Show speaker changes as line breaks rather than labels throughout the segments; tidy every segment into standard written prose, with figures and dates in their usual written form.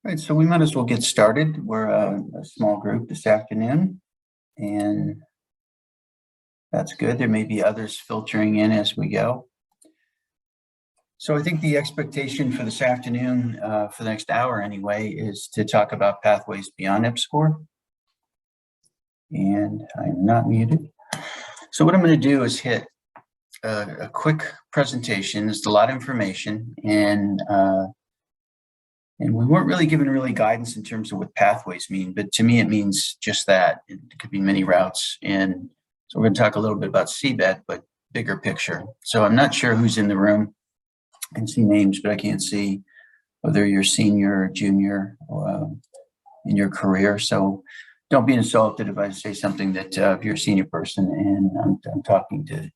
Right, so we might as well get started. We're a small group this afternoon, and that's good. There may be others filtering in as we go. So I think the expectation for this afternoon, for the next hour anyway, is to talk about pathways beyond EPSCoR. And I'm not muted. So what I'm going to do is hit a quick presentation. It's a lot of information, and we weren't really given guidance in terms of what pathways mean, but to me it means just that. It could be many routes. And so we're going to talk a little bit about CBET, but bigger picture. So I'm not sure who's in the room. I can see names, but I can't see whether you're senior or junior in your career. So don't be insulted if I say something that if you're a senior person and I'm talking to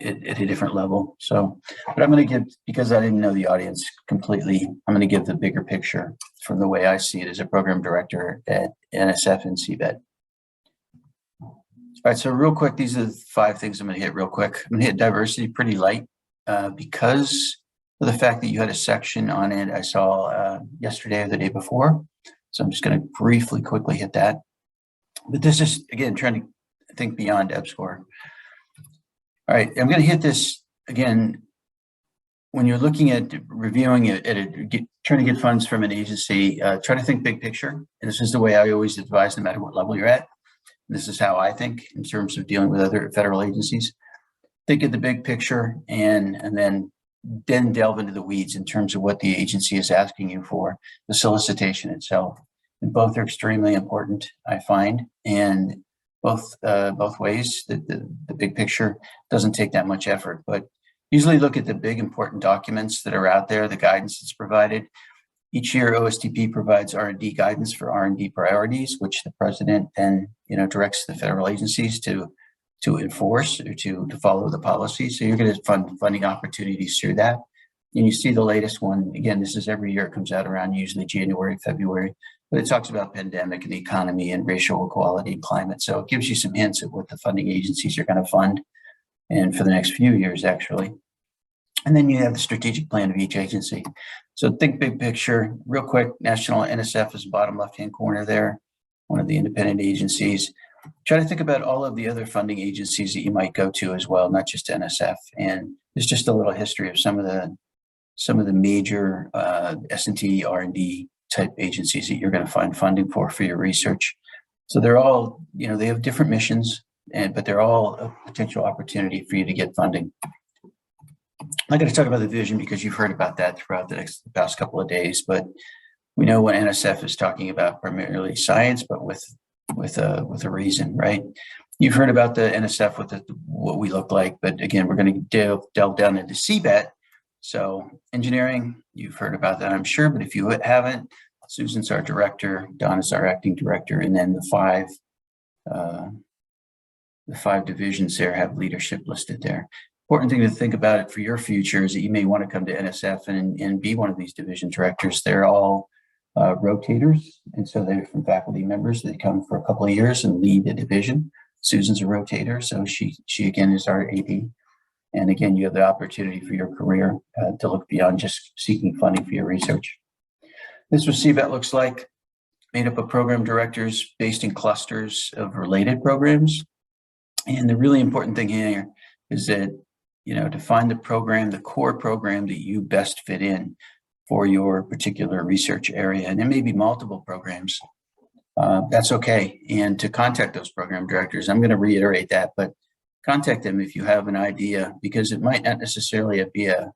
at a different level. So, but I'm going to give, because I didn't know the audience completely, I'm going to give the bigger picture from the way I see it as a program director at NSF and CBET. All right, so real quick, these are the 5 things I'm going to hit real quick. I'm going to hit diversity pretty light because of the fact that you had a section on it I saw yesterday or the day before. So I'm just going to briefly, quickly hit that. But this is, again, trying to think beyond EPSCoR. All right, I'm going to hit this again. When you're looking at reviewing it, trying to get funds from an agency, try to think big picture. And this is the way I always advise, no matter what level you're at. This is how I think in terms of dealing with other federal agencies. Think of the big picture and then delve into the weeds in terms of what the agency is asking you for, the solicitation itself. And both are extremely important, I find. And both ways, the big picture doesn't take that much effort, but usually look at the big important documents that are out there, the guidance that's provided. Each year, OSTP provides R&D guidance for R&D priorities, which the president then directs the federal agencies to enforce or to follow the policy. So you're going to fund funding opportunities through that. And you see the latest one, again, this is every year, it comes out around usually January, February, but it talks about pandemic and the economy and racial equality and climate. So it gives you some hints at what the funding agencies are going to fund and for the next few years, actually. And then you have the strategic plan of each agency. So think big picture, real quick. National NSF is bottom left-hand corner there, one of the independent agencies. Try to think about all of the other funding agencies that you might go to as well, not just NSF. And there's just a little history of some of the major S&T R&D type agencies that you're going to find funding for your research. So they're all, they have different missions, but they're all a potential opportunity for you to get funding. I'm going to talk about the vision because you've heard about that throughout the past couple of days, but we know what NSF is talking about, primarily science, but with a reason, right? You've heard about the NSF, what we look like, but again, we're going to delve down into CBET. So engineering, you've heard about that, I'm sure, but if you haven't, Susan's our director, Don is our acting director, and then the five divisions there have leadership listed there. Important thing to think about it for your future is that you may want to come to NSF and be one of these division directors. They're all rotators, and so they're from faculty members. They come for a couple of years and lead the division. Susan's a rotator, so she again is our AD. And again, you have the opportunity for your career to look beyond just seeking funding for your research. This is what CBET looks like, made up of program directors based in clusters of related programs. And the really important thing here is that, to find the program, the core program that you best fit in for your particular research area. And there may be multiple programs. That's okay. And to contact those program directors, I'm going to reiterate that, but contact them if you have an idea, because it might not necessarily be a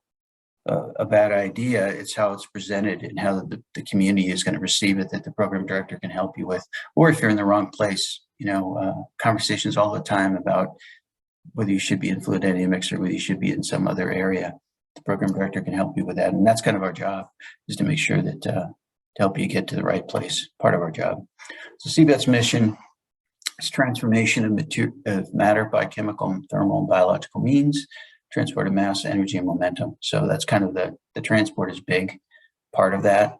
bad idea. It's how it's presented and how the community is going to receive it that the program director can help you with. Or if you're in the wrong place, conversations all the time about whether you should be in fluid dynamics or whether you should be in some other area. The program director can help you with that. And that's kind of our job, is to make sure that to help you get to the right place, part of our job. So CBET's mission is transformation of matter by chemical, thermal, and biological means, transport of mass, energy, and momentum. So that's kind of the transport is big part of that.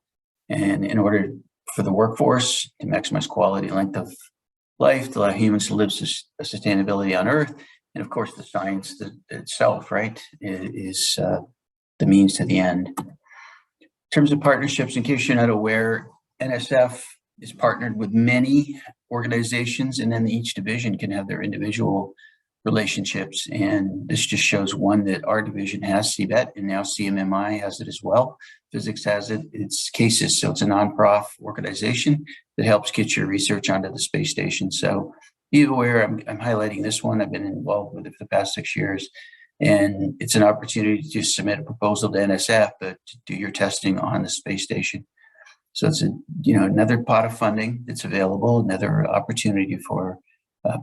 And in order for the workforce to maximize quality, length of life, to allow humans to live sustainability on Earth, and of course the science itself, right, is the means to the end. terms of partnerships, in case you're not aware, NSF is partnered with many organizations, and then each division can have their individual relationships. And this just shows one that our division has, CBET, and now CMMI has it as well. Physics has it. It's CASIS, so it's a non-profit organization that helps get your research onto the space station. So be aware, I'm highlighting this one. I've been involved with it for the past 6 years. And it's an opportunity to submit a proposal to NSF, but to do your testing on the space station. So it's another pot of funding that's available, another opportunity for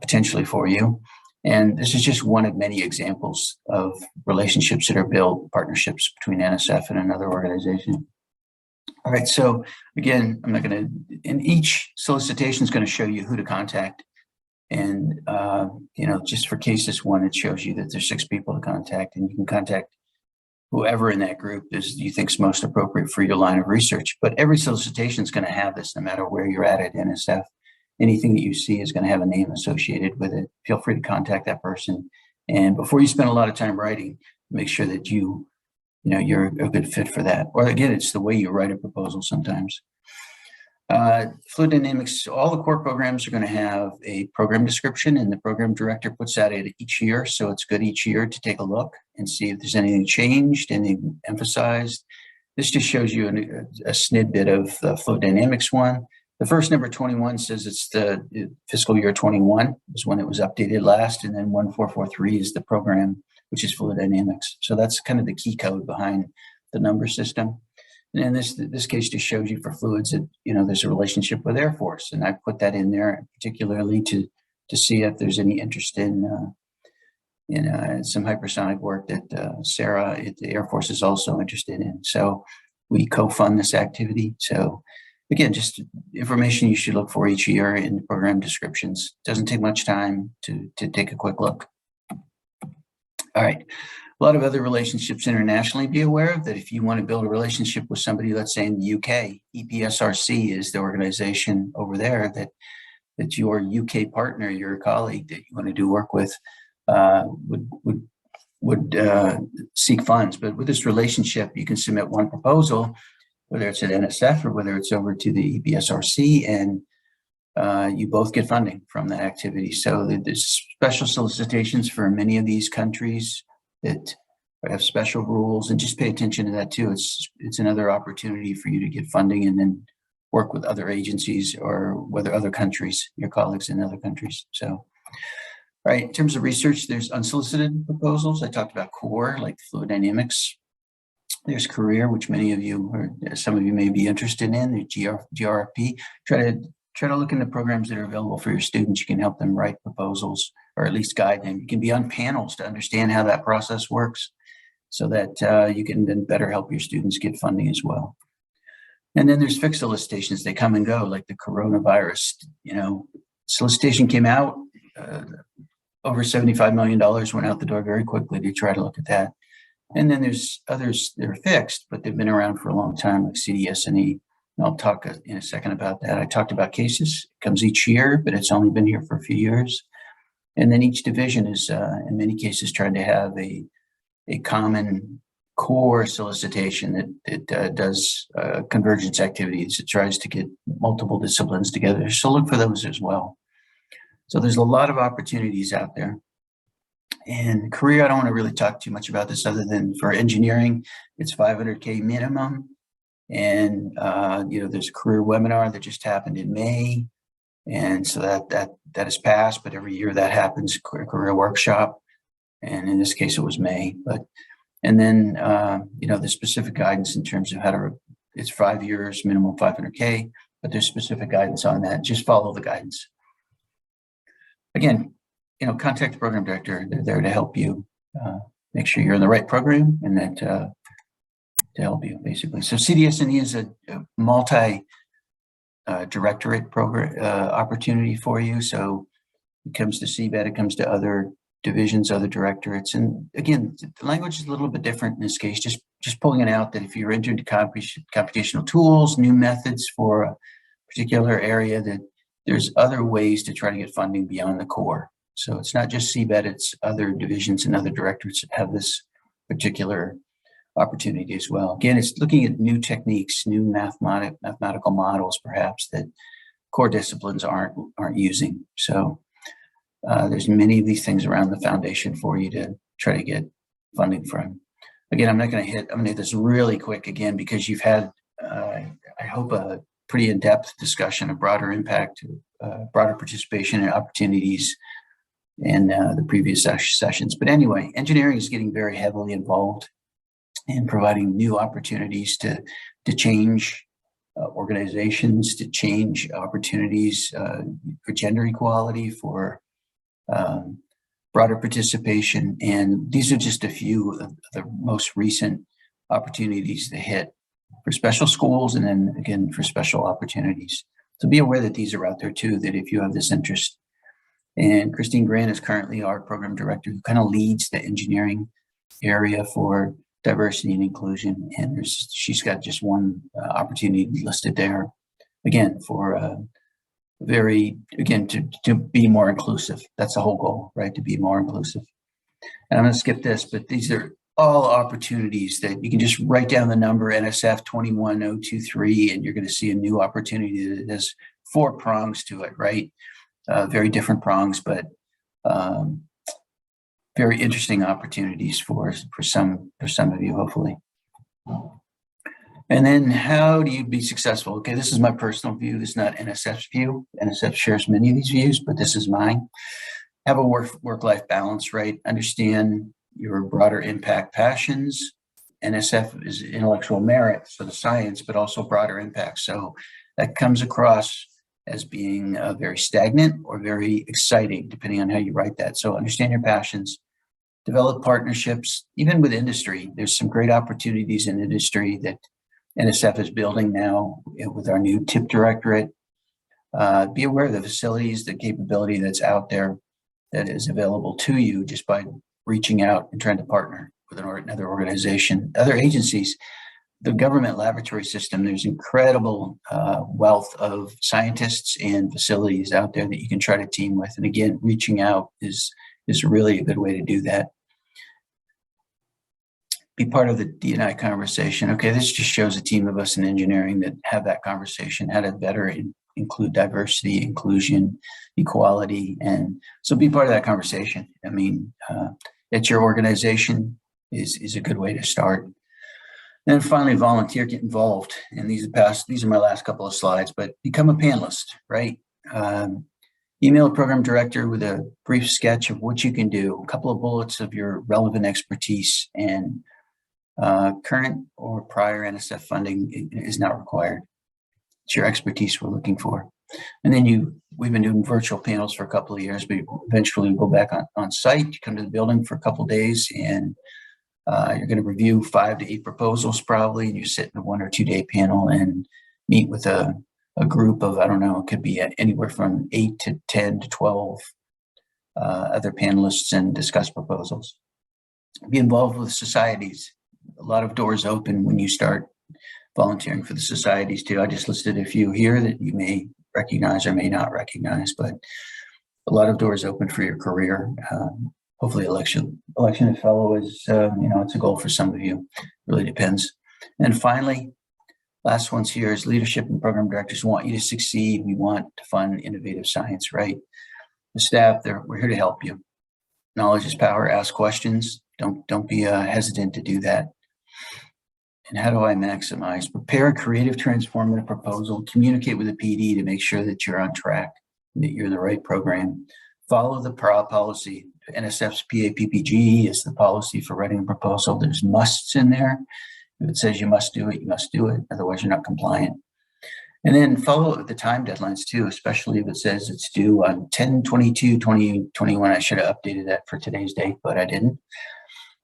potentially for you. And this is just one of many examples of relationships that are built, partnerships between NSF and another organization. All right, so again, I'm not going to, in each solicitation is going to show you who to contact. And, just for CASIS one, it shows you that there's 6 people to contact, and you can contact whoever in that group you think's most appropriate for your line of research. But every solicitation is going to have this, no matter where you're at NSF. Anything that you see is going to have a name associated with it. Feel free to contact that person. And before you spend a lot of time writing, make sure that you're a good fit for that. Or again, it's the way you write a proposal sometimes. Fluid dynamics, all the core programs are going to have a program description, and the program director puts that in each year. So it's good each year to take a look and see if there's anything changed, anything emphasized. This just shows you a snippet of the fluid dynamics one. The first number 21 says it's the fiscal year 21 is when it was updated last, and then 1443 is the program, which is fluid dynamics. So that's kind of the key code behind the number system. And in this case just shows you for fluids that, there's a relationship with Air Force. And I put that in there particularly to see if there's any interest in some hypersonic work that Sarah at the Air Force is also interested in. So we co-fund this activity. So again, just information you should look for each year in the program descriptions. Doesn't take much time to take a quick look. All right. A lot of other relationships internationally. Be aware of that if you want to build a relationship with somebody, let's say in the UK, EPSRC is the organization over there that your UK partner, your colleague that you want to do work with would seek funds. But with this relationship, you can submit one proposal, whether it's at NSF or whether it's over to the EPSRC, and you both get funding from that activity. So there's special solicitations for many of these countries that have special rules, and just pay attention to that too. It's another opportunity for you to get funding and then work with other agencies or whether other countries, your colleagues in other countries. So, right, in terms of research, there's unsolicited proposals. I talked about core, like fluid dynamics. There's career, which many of you or some of you may be interested in. There's GRFP. Try to look into programs that are available for your students. You can help them write proposals or at least guide them. You can be on panels to understand how that process works so that you can then better help your students get funding as well. And then there's fixed solicitations. They come and go, like the coronavirus. Solicitation came out, over $75 million went out the door very quickly to try to look at that. And then there's others that are fixed, but they've been around for a long time, like CDS&E. And I'll talk in a second about that. I talked about CASIS. It comes each year, but it's only been here for a few years. And then each division is, in many cases, trying to have a common core solicitation that does convergence activities. It tries to get multiple disciplines together. So look for those as well. So there's a lot of opportunities out there. And career, I don't want to really talk too much about this other than for engineering, it's $500K minimum. And, there's a career webinar that just happened in May. And so that has passed, but every year that happens, career workshop. And in this case, it was May. And then, the specific guidance in terms of it's 5 years, minimum 500K, but there's specific guidance on that. Just follow the guidance. Again, contact the program director. They're there to help you make sure you're in the right program and that to help you, basically. So CDS&E is a multi directorate program opportunity for you. So it comes to CBET, it comes to other divisions, other directorates. And again, the language is a little bit different in this case, just pulling it out that if you're into computational tools, new methods for a particular area, that there's other ways to try to get funding beyond the core. So it's not just CBET, it's other divisions and other directorates that have this particular opportunity as well. Again, it's looking at new techniques, new mathematical models, perhaps, that core disciplines aren't using. So there's many of these things around the foundation for you to try to get funding from. Again, I'm going to hit this really quick again, because you've had, I hope, a pretty in-depth discussion of broader impact, broader participation and opportunities in the previous sessions. But anyway, engineering is getting very heavily involved in providing new opportunities to change organizations, to change opportunities for gender equality, for broader participation. And these are just a few of the most recent opportunities to hit for special schools, and then again for special opportunities. So be aware that these are out there too, that if you have this interest. And Christine Grant is currently our program director, who kind of leads the engineering area for diversity and inclusion. And she's got just one opportunity listed there, again, for to be more inclusive. That's the whole goal, right? To be more inclusive. And I'm going to skip this, but these are all opportunities that you can just write down the number NSF 21023, and you're going to see a new opportunity that has 4 prongs to it, right? Very different prongs, but very interesting opportunities for some of you, hopefully. And then how do you be successful? Okay, this is my personal view. This is not NSF's view. NSF shares many of these views, but this is mine. Have a work-life balance, right? Understand your broader impact passions. NSF is intellectual merit, so the science, but also broader impact. So that comes across as being very stagnant or very exciting, depending on how you write that. So understand your passions. Develop partnerships, even with industry. There's some great opportunities in industry that NSF is building now with our new TIP directorate. Be aware of the facilities, the capability that's out there that is available to you just by reaching out and trying to partner with another organization, other agencies. The government laboratory system, there's incredible wealth of scientists and facilities out there that you can try to team with. And again, reaching out is really a good way to do that. Be part of the D&I conversation. Okay, this just shows a team of us in engineering that have that conversation, how to better include diversity, inclusion, equality. And so be part of that conversation. I mean, at your organization is a good way to start. And finally, volunteer, get involved. And these are my last couple of slides, but become a panelist, right? Email a program director with a brief sketch of what you can do, a couple of bullets of your relevant expertise, and current or prior NSF funding is not required. It's your expertise we're looking for. And then we've been doing virtual panels for a couple of years, but eventually we'll go back on site. You come to the building for a couple of days, and you're going to review 5 to 8 proposals probably, and you sit in a 1 or 2 day panel and meet with a group of, I don't know, it could be anywhere from 8 to 10 to 12 other panelists, and discuss proposals. Be involved with societies. A lot of doors open when you start volunteering for the societies too. I just listed a few here that you may recognize or may not recognize, but a lot of doors open for your career. Hopefully election fellow is, it's a goal for some of you. It really depends. And finally, last one's here is leadership and program directors want you to succeed. We want to fund innovative science, right? The staff, we're here to help you. Knowledge is power. Ask questions. Don't be hesitant to do that. And how do I maximize? Prepare a creative, transformative proposal. Communicate with the PD to make sure that you're on track, that you're the right program. Follow the policy. NSF's PAPPG is the policy for writing a proposal. There's musts in there. If it says you must do it, you must do it. Otherwise, you're not compliant. And then follow the time deadlines too, especially if it says it's due on 10/22/2021. I should have updated that for today's date, but I didn't.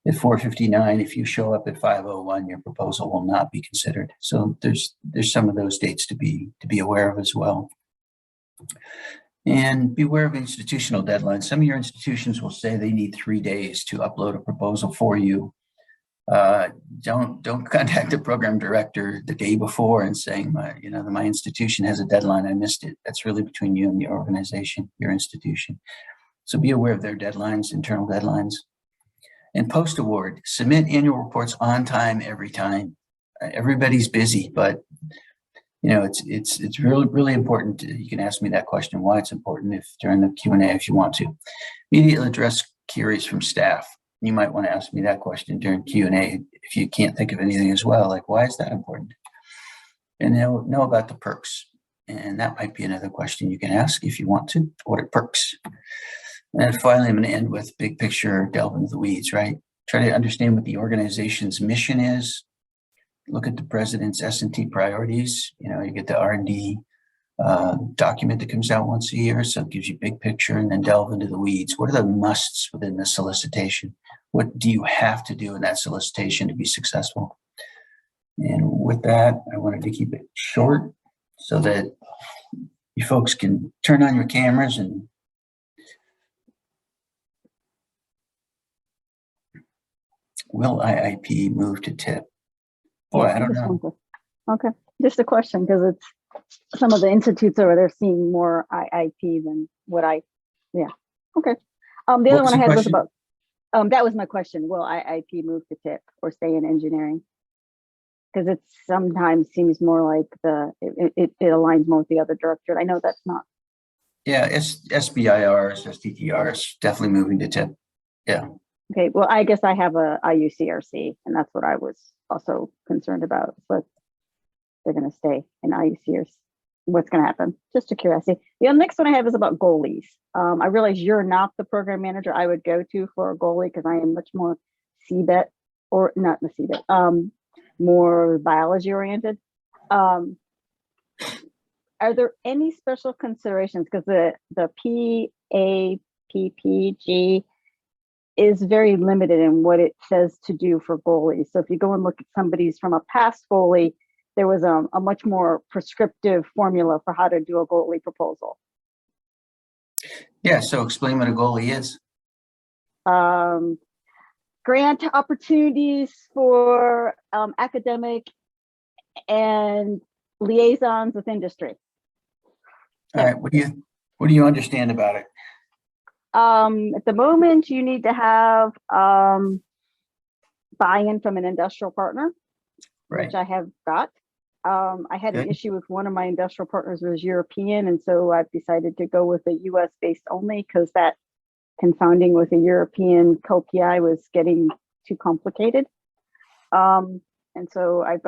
At 4:59, if you show up at 5:01, your proposal will not be considered. So there's some of those dates to be aware of as well. And beware of institutional deadlines. Some of your institutions will say they need 3 days to upload a proposal for you. Don't contact the program director the day before and saying, my institution has a deadline, I missed it. That's really between you and the organization, your institution. So be aware of their deadlines, internal deadlines. And post-award, submit annual reports on time every time. Everybody's busy, but it's really important. You can ask me that question, why it's important, if during the Q&A if you want to. Immediately address queries from staff. You might want to ask me that question during Q&A if you can't think of anything as well, like why is that important? And they'll know about the perks. And that might be another question you can ask if you want to. What are perks? And finally, I'm going to end with big picture, delve into the weeds, right? Try to understand what the organization's mission is. Look at the president's S&T priorities. You get the R&D document that comes out once a year, so it gives you big picture, and then delve into the weeds. What are the musts within the solicitation? What do you have to do in that solicitation to be successful? And with that, I wanted to keep it short so that you folks can turn on your cameras and will IIP move to TIP? Boy, I don't know.
Okay, just a question, because it's some of the institutes over there seeing more IIP than what I, yeah. Okay. The other one I had was about, that was my question. Will IIP move to TIP or stay in engineering? Because it sometimes seems more like it aligns more with the other director. I know that's not.
Yeah, SBIRs, STTRs, definitely moving to TIP. Yeah.
Okay, well, I guess I have a IUCRC, and that's what I was also concerned about. But they're going to stay in IUCRC. What's going to happen? Just a curiosity. The next one I have is about goalies. I realize you're not the program manager I would go to for a goalie, because I am much more CBET, or not the CBET, more biology oriented. Are there any special considerations? Because the PAPPG is very limited in what it says to do for goalies. So if you go and look at somebody's from a past goalie, there was a much more prescriptive formula for how to do a goalie proposal.
Yeah, so explain what a goalie is.
Grant opportunities for academic and liaisons with industry.
All right, what do you understand about it?
At the moment, you need to have buy-in from an industrial partner,
right,
which I have got. I had an issue with one of my industrial partners was European, and so I've decided to go with a US based only, because that confounding with a European co-PI was getting too complicated. And so I've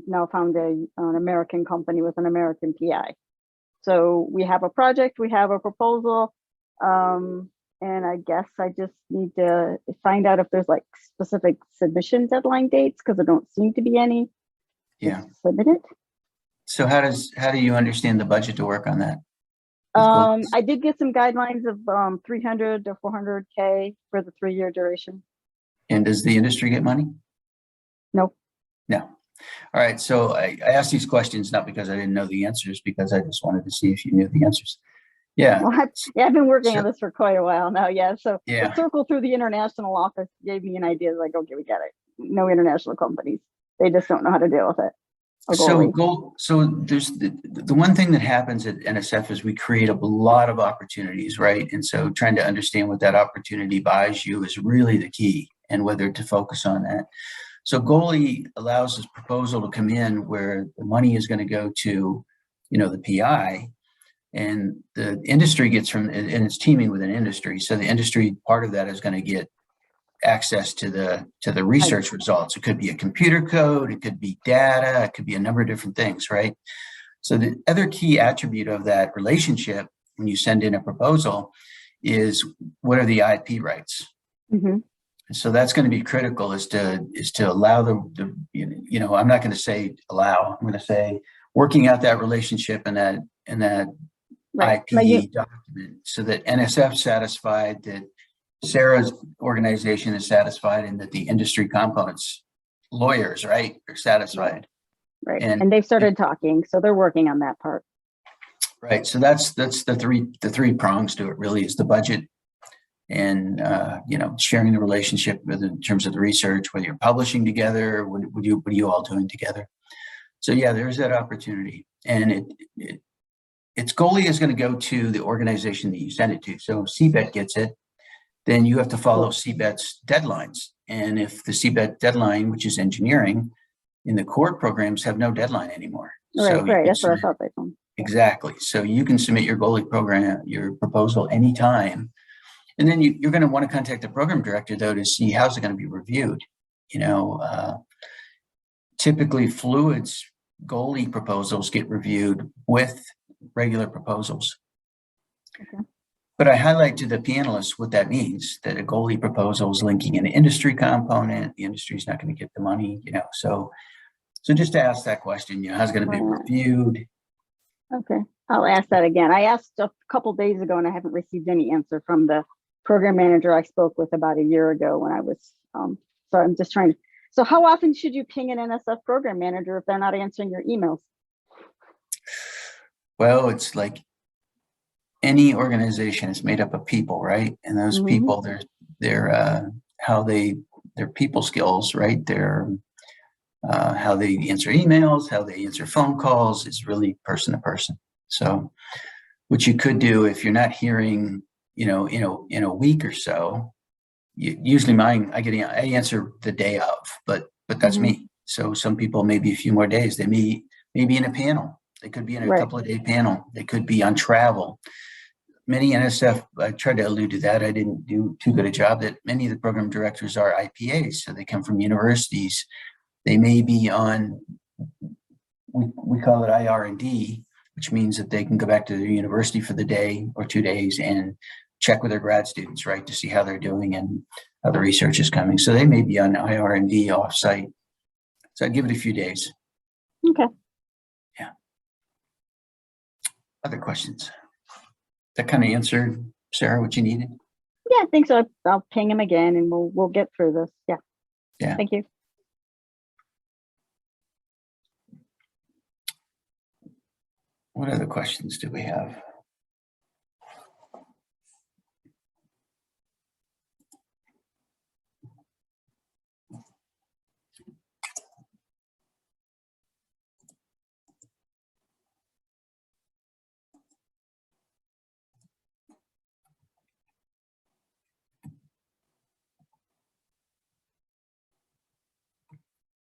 now found an American company with an American PI. So we have a project, we have a proposal, and I guess I just need to find out if there's like specific submission deadline dates, because there don't seem to be any.
Yeah.
Submit it.
So how do you understand the budget to work on that?
I did get some guidelines of 300 to 400K for the 3-year duration.
And does the industry get money?
No.
No. All right. So I asked these questions not because I didn't know the answers, because I just wanted to see if you knew the answers. Yeah.
Well, I've been working on this for quite a while now. Yeah. So
yeah.
The circle through the international office gave me an idea. Like, okay, we get it. No international companies. They just don't know how to deal with it.
So there's the one thing that happens at NSF is we create a lot of opportunities, right? And so trying to understand what that opportunity buys you is really the key, and whether to focus on that. So goalie allows this proposal to come in where the money is going to go to, the PI, and the industry gets and it's teaming with an industry. So the industry part of that is going to get access to the research results. It could be a computer code, it could be data, it could be a number of different things, right? So the other key attribute of that relationship when you send in a proposal is, what are the IP rights?
Mm-hmm.
So that's going to be critical, is to allow I'm not going to say allow, I'm going to say working out that relationship and that right. IP document, so that NSF satisfied, that Sarah's organization is satisfied, and that the industry components lawyers, right, are satisfied.
Right. And they've started talking, so they're working on that part.
Right. So that's the three prongs to it, really, is the budget, and sharing the relationship in terms of the research, whether you're publishing together, what are you all doing together. So yeah, there's that opportunity, and its goalie is going to go to the organization that you send it to. So CBET gets it, then you have to follow CBET's deadlines. And if the CBET deadline, which is engineering, in the core programs have no deadline anymore.
Right,
So you
right.
can
That's what I
submit-
thought they told me.
Exactly. So you can submit your goalie program, your proposal anytime. And then you're going to want to contact the program director, though, to see how's it going to be reviewed. Typically fluids goalie proposals get reviewed with regular proposals.
Okay.
But I highlight to the panelists what that means, that a goalie proposal is linking an industry component. The industry is not going to get the money, So just to ask that question, how's it going to be
Right.
reviewed?
Okay, I'll ask that again. I asked a couple days ago and I haven't received any answer from the program manager I spoke with about a year ago when I was, so I'm just trying to, so how often should you ping an NSF program manager if they're not answering your emails?
Well, it's like any organization is made up of people, right? And those people, their people skills, right? How they answer emails, how they answer phone calls is really person to person. So what you could do if you're not hearing, in a week or so, usually mine, I answer the day of, but that's me. So some people, maybe a few more days, they may be in a panel. They could be in a couple of day panel. They could be on travel. Many NSF, I tried to allude to that. I didn't do too good a job, that many of the program directors are IPAs. So they come from universities. They may be on, we call it IR&D, which means that they can go back to their university for the day or 2 days and check with their grad students, right, to see how they're doing and how the research is coming. So they may be on IR&D offsite. So I'd give it a few days.
Okay.
Yeah. Other questions? That kind of answered, Sarah, what you needed?
Yeah, I think so. I'll ping him again and we'll get through this. Yeah.
Yeah.
Thank you.
What other questions do we have?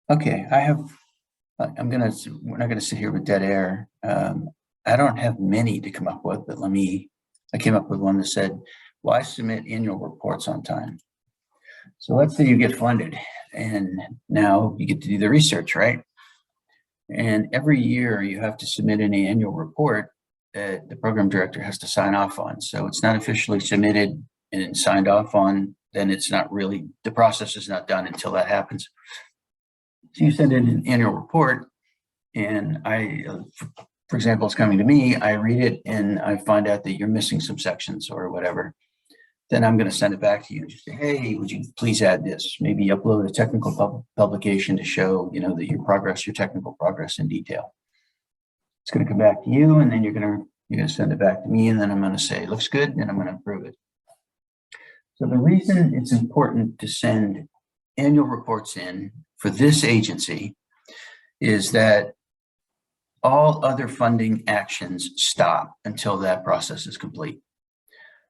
Okay, we're not going to sit here with dead air. I don't have many to come up with, but I came up with one that said, why submit annual reports on time? So let's say you get funded and now you get to do the research, right? And every year you have to submit an annual report that the program director has to sign off on. So it's not officially submitted and signed off on, then it's not really, the process is not done until that happens. So you send in an annual report and for example, it's coming to me, I read it and I find out that you're missing some sections or whatever. Then I'm going to send it back to you and just say, hey, would you please add this? Maybe upload a technical publication to show, that your technical progress in detail. It's going to come back to you, and then you're going to send it back to me, and then I'm going to say, looks good, and I'm going to approve it. So the reason it's important to send annual reports in for this agency is that all other funding actions stop until that process is complete.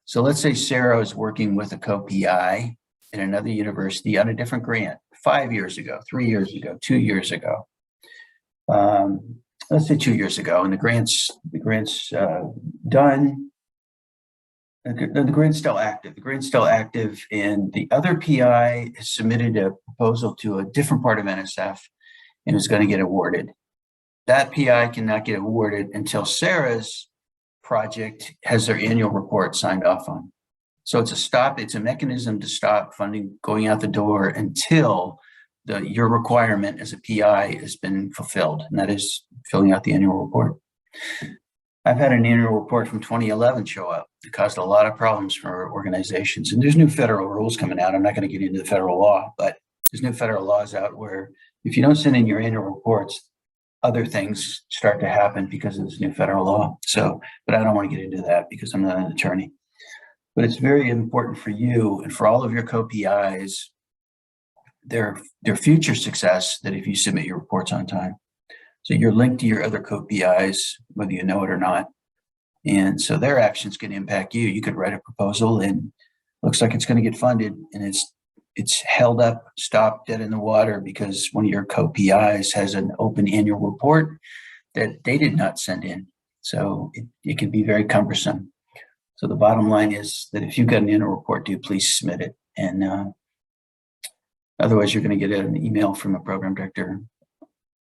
So let's say Sarah is working with a co-PI in another university on a different grant 5 years ago, 3 years ago, 2 years ago. Let's say 2 years ago, and the grant's done. The grant's still active. The grant's still active, and the other PI has submitted a proposal to a different part of NSF and is going to get awarded. That PI cannot get awarded until Sarah's project has their annual report signed off on. So it's a mechanism to stop funding going out the door until your requirement as a PI has been fulfilled, and that is filling out the annual report. I've had an annual report from 2011 show up. It caused a lot of problems for organizations, and there's new federal rules coming out. I'm not going to get into the federal law, but there's new federal laws out where if you don't send in your annual reports, other things start to happen because of this new federal law. So, but I don't want to get into that because I'm not an attorney. But it's very important for you and for all of your co-PIs, their future success, that if you submit your reports on time. So you're linked to your other co-PIs, whether you know it or not. And so their actions can impact you. You could write a proposal and looks like it's going to get funded, and it's it's held up, stopped, dead in the water because one of your co-PIs has an open annual report that they did not send in. So it can be very cumbersome. So the bottom line is that if you've got an annual report due, please submit it. And otherwise you're going to get an email from a program director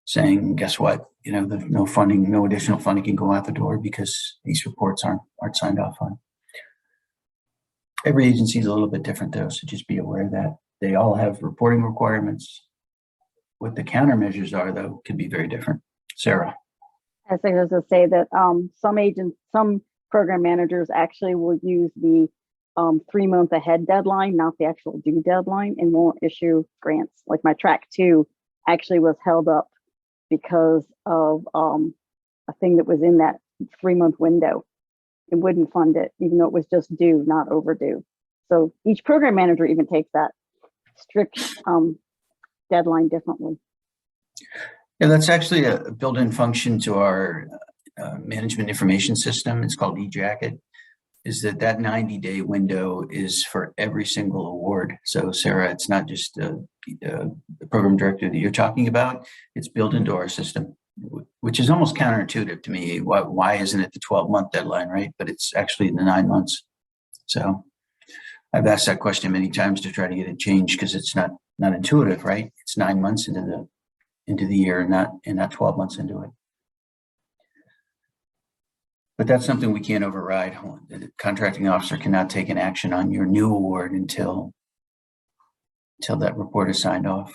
saying, guess what? You know, no funding, no additional funding can go out the door because these reports aren't signed off on. Every agency is a little bit different though, so just be aware that they all have reporting requirements. What the countermeasures are though can be very different. Sarah.
As I was going to say that some program managers actually will use the 3 month ahead deadline, not the actual due deadline, and won't issue grants. Like my track 2 actually was held up because of a thing that was in that 3 month window. It wouldn't fund it, even though it was just due, not overdue. So each program manager even takes that strict deadline differently.
Yeah, that's actually a built-in function to our management information system. It's called eJacket. Is that 90-day window is for every single award. So Sarah, it's not just the program director that you're talking about. It's built into our system, which is almost counterintuitive to me. Why isn't it the 12-month deadline, right? But it's actually the 9 months. So I've asked that question many times to try to get it changed because it's not intuitive, right? It's 9 months into the year, and not 12 months into it. But that's something we can't override. The contracting officer cannot take an action on your new award until that report is signed off.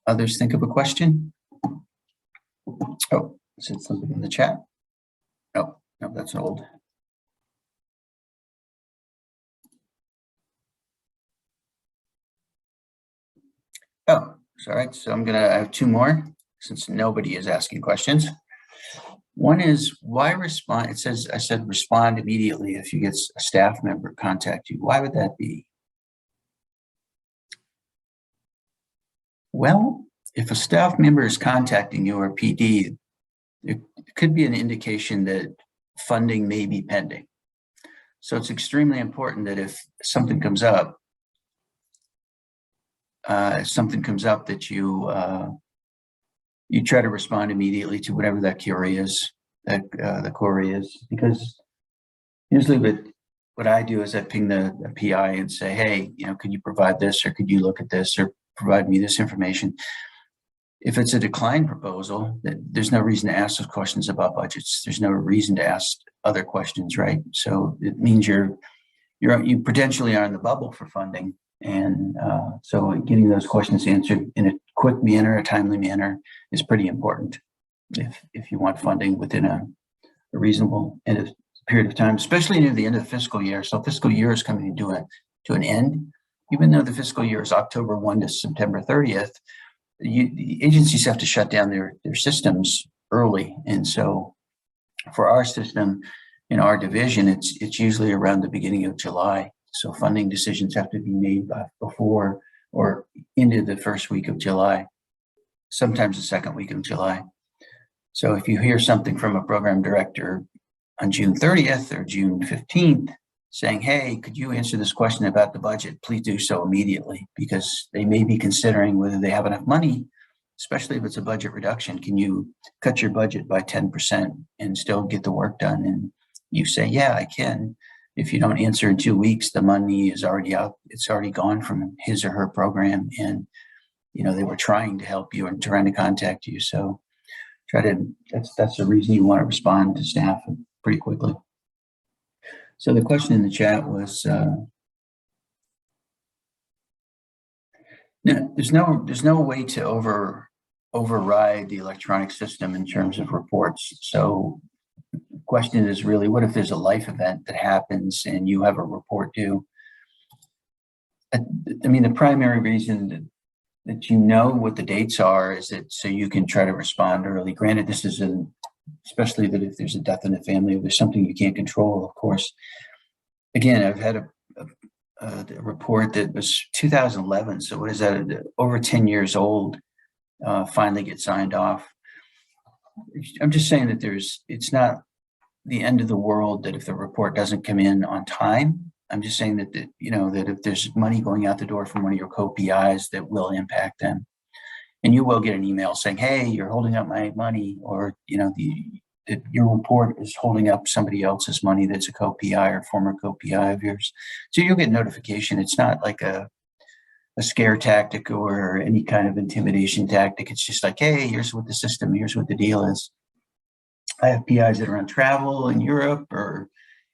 Others think of a question? Oh, is it something in the chat? No, that's old. Oh, sorry. So I have 2 more since nobody is asking questions. One is why respond? It says, I said respond immediately if you get a staff member contact you. Why would that be? Well, if a staff member is contacting you or PD, it could be an indication that funding may be pending. So it's extremely important that if something comes up, that you try to respond immediately to whatever that query is, because usually what I do is I ping the PI and say, hey, could you provide this, or could you look at this, or provide me this information. If it's a decline proposal, there's no reason to ask those questions about budgets. There's no reason to ask other questions, right? So it means you potentially are in the bubble for funding. And so getting those questions answered in a quick manner, a timely manner is pretty important if you want funding within a reasonable period of time, especially near the end of the fiscal year. So fiscal year is coming to an end. Even though the fiscal year is October 1 to September 30th, the agencies have to shut down their systems early. And so for our system, in our division, it's usually around the beginning of July. So funding decisions have to be made before or into the first week of July, sometimes the second week of July. So if you hear something from a program director on June 30th or June 15th saying, hey, could you answer this question about the budget? Please do so immediately, because they may be considering whether they have enough money, especially if it's a budget reduction. Can you cut your budget by 10% and still get the work done? And you say, yeah, I can. If you don't answer in 2 weeks, the money is already out. It's already gone from his or her program. And, they were trying to help you and trying to contact you. So that's the reason you want to respond to staff pretty quickly. So the question in the chat was, there's no way to override the electronic system in terms of reports. So the question is really, what if there's a life event that happens and you have a report due? I mean, the primary reason that what the dates are is that so you can try to respond early. Granted, this is especially that if there's a death in the family, or there's something you can't control, of course. Again, I've had a report that was 2011. So what is that? Over 10 years old, finally get signed off. I'm just saying that it's not the end of the world that if the report doesn't come in on time, I'm just saying that, that if there's money going out the door from one of your co-PIs, that will impact them. And you will get an email saying, hey, you're holding up my money, or, your report is holding up somebody else's money that's a co-PI or former co-PI of yours. So you'll get notification. It's not like a scare tactic or any kind of intimidation tactic. It's just like, hey, here's what the system, here's what the deal is. I have PIs that are on travel in Europe or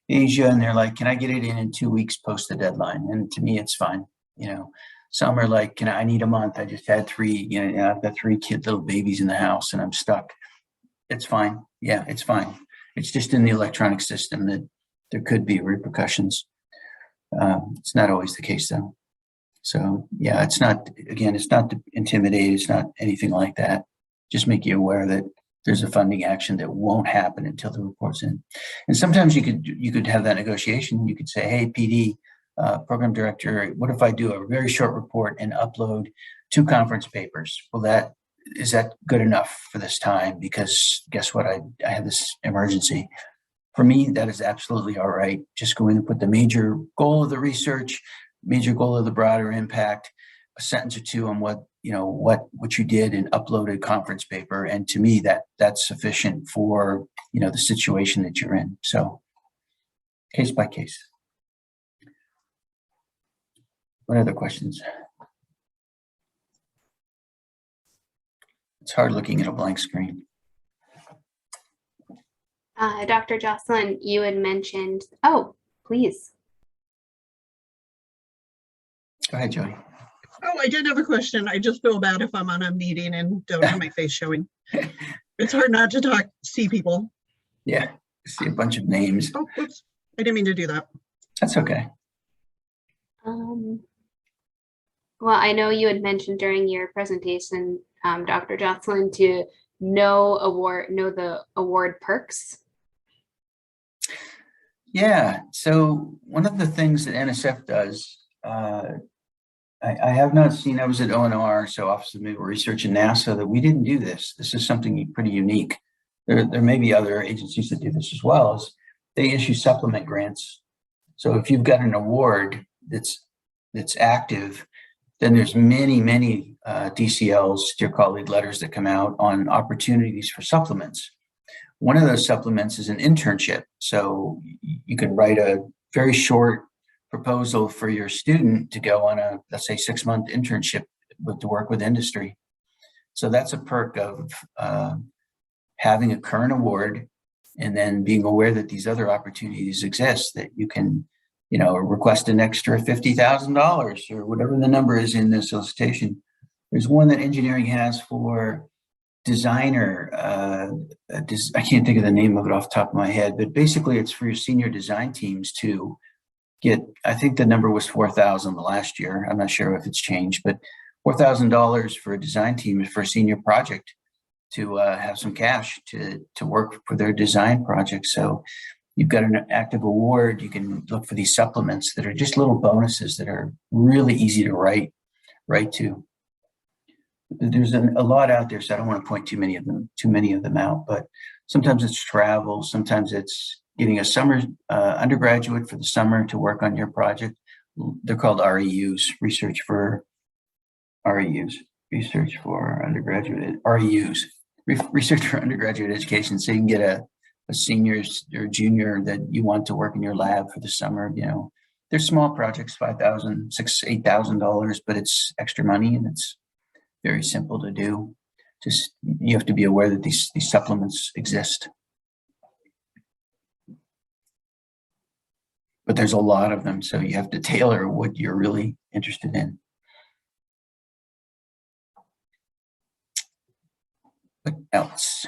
Asia, and they're like, can I get it in 2 weeks post the deadline? And to me, it's fine. Some are like, I need a month. I just had 3, I've got 3 little babies in the house and I'm stuck. It's fine. Yeah, it's fine. It's just in the electronic system that there could be repercussions. It's not always the case though. So yeah, it's not to intimidate. It's not anything like that. Just make you aware that there's a funding action that won't happen until the report's in. And sometimes you could have that negotiation. You could say, hey, PD, program director, what if I do a very short report and upload 2 conference papers? Well, is that good enough for this time? Because guess what? I have this emergency. For me, that is absolutely all right. Just go in and put the major goal of the research, major goal of the broader impact, a sentence or 2 on what you did, and upload a conference paper. And to me, that's sufficient for, the situation that you're in. So case by case. What other questions? It's hard looking at a blank screen.
Dr. Jocelyn, you had mentioned, oh, please.
Go ahead, Jody.
Oh, I did have a question. I just feel bad if I'm on a meeting and don't have my face showing. It's hard not to see people.
Yeah, see a bunch of names.
Oh, oops. I didn't mean to do that.
That's okay.
Well, I know you had mentioned during your presentation, Dr. Jocelyn, to know the award perks.
Yeah, so one of the things that NSF does, I have not seen, I was at ONR, so Office of Naval Research in NASA, that we didn't do this. This is something pretty unique. There may be other agencies that do this as well, is they issue supplement grants. So if you've got an award that's active, then there's many DCLs, dear colleague letters, that come out on opportunities for supplements. One of those supplements is an internship. So you can write a very short proposal for your student to go on a, let's say, 6-month internship to work with industry. So that's a perk of having a current award, and then being aware that these other opportunities exist, that you can, request an extra $50,000 or whatever the number is in this solicitation. There's one that engineering has for designer. I can't think of the name of it off the top of my head, but basically it's for your senior design teams to get, I think the number was 4,000 last year. I'm not sure if it's changed, but $4,000 for a design team for a senior project to have some cash to work for their design project. So you've got an active award. You can look for these supplements that are just little bonuses that are really easy to write to. There's a lot out there, so I don't want to point too many of them out, but sometimes it's travel. Sometimes it's getting a summer undergraduate for the summer to work on your project. They're called REUs, research for undergraduate, research for undergraduate education. So you can get a senior or junior that you want to work in your lab for the summer. They're small projects, $5,000, $6,000, $8,000, but it's extra money and it's very simple to do. Just, you have to be aware that these supplements exist. But there's a lot of them, so you have to tailor what you're really interested in. What else?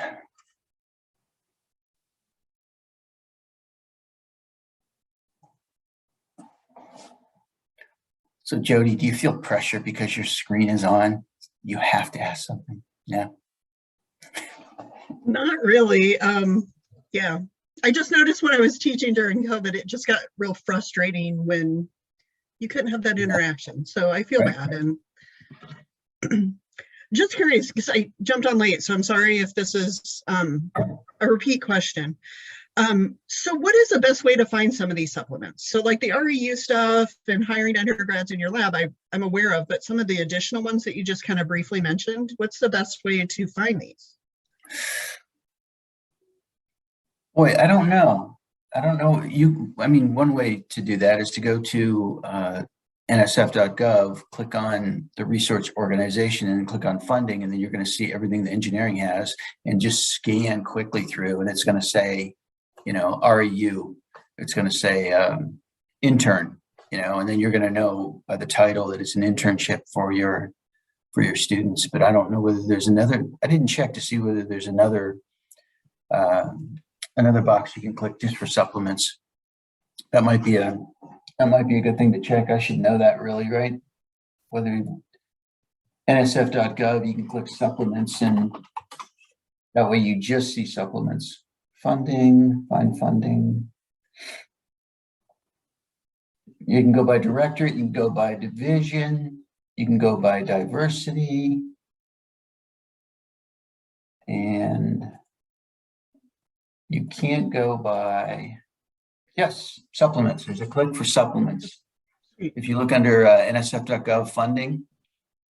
So Jody, do you feel pressure because your screen is on? You have to ask something. Yeah.
Not really. Yeah. I just noticed when I was teaching during COVID, it just got real frustrating when you couldn't have that interaction. So I feel bad. And just curious, because I jumped on late, so I'm sorry if this is a repeat question. So what is the best way to find some of these supplements? So like the REU stuff and hiring undergrads in your lab, I'm aware of, but some of the additional ones that you just kind of briefly mentioned, what's the best way to find these?
Boy, I don't know. I don't know. I mean, one way to do that is to go to nsf.gov, click on the research organization and click on funding, and then you're going to see everything that engineering has and just scan quickly through, and it's going to say, you know, REU, it's going to say intern, you know, and then you're going to know by the title that it's an internship for your students. But I don't know whether there's another, I didn't check to see whether there's another box you can click just for supplements. That might be a good thing to check. I should know that, really, right? Whether nsf.gov, you can click supplements, and that way you just see supplements. Funding, find funding. You can go by directorate, you can go by division, you can go by diversity, and you can't go by, yes, supplements. There's a click for supplements. If you look under nsf.gov funding,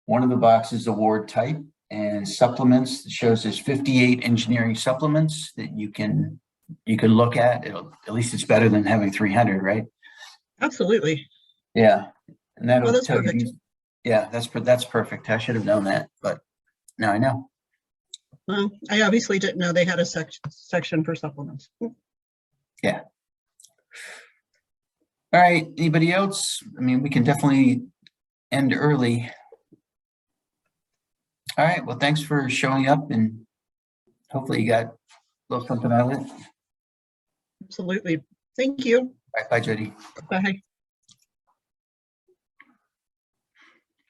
one of the boxes award type, and supplements shows there's 58 engineering supplements that you can look at. At least it's better than having 300, right?
Absolutely.
Yeah, and that'll
that's
tell
perfect.
you. Yeah, that's perfect. I should have known that, but now I know.
Well, I obviously didn't know they had a section for supplements.
Yeah. All right. Anybody else? I mean, we can definitely end early. All right. Well, thanks for showing up, and hopefully you got a little something out of it.
Absolutely. Thank you.
All right, bye, Jody.
Bye.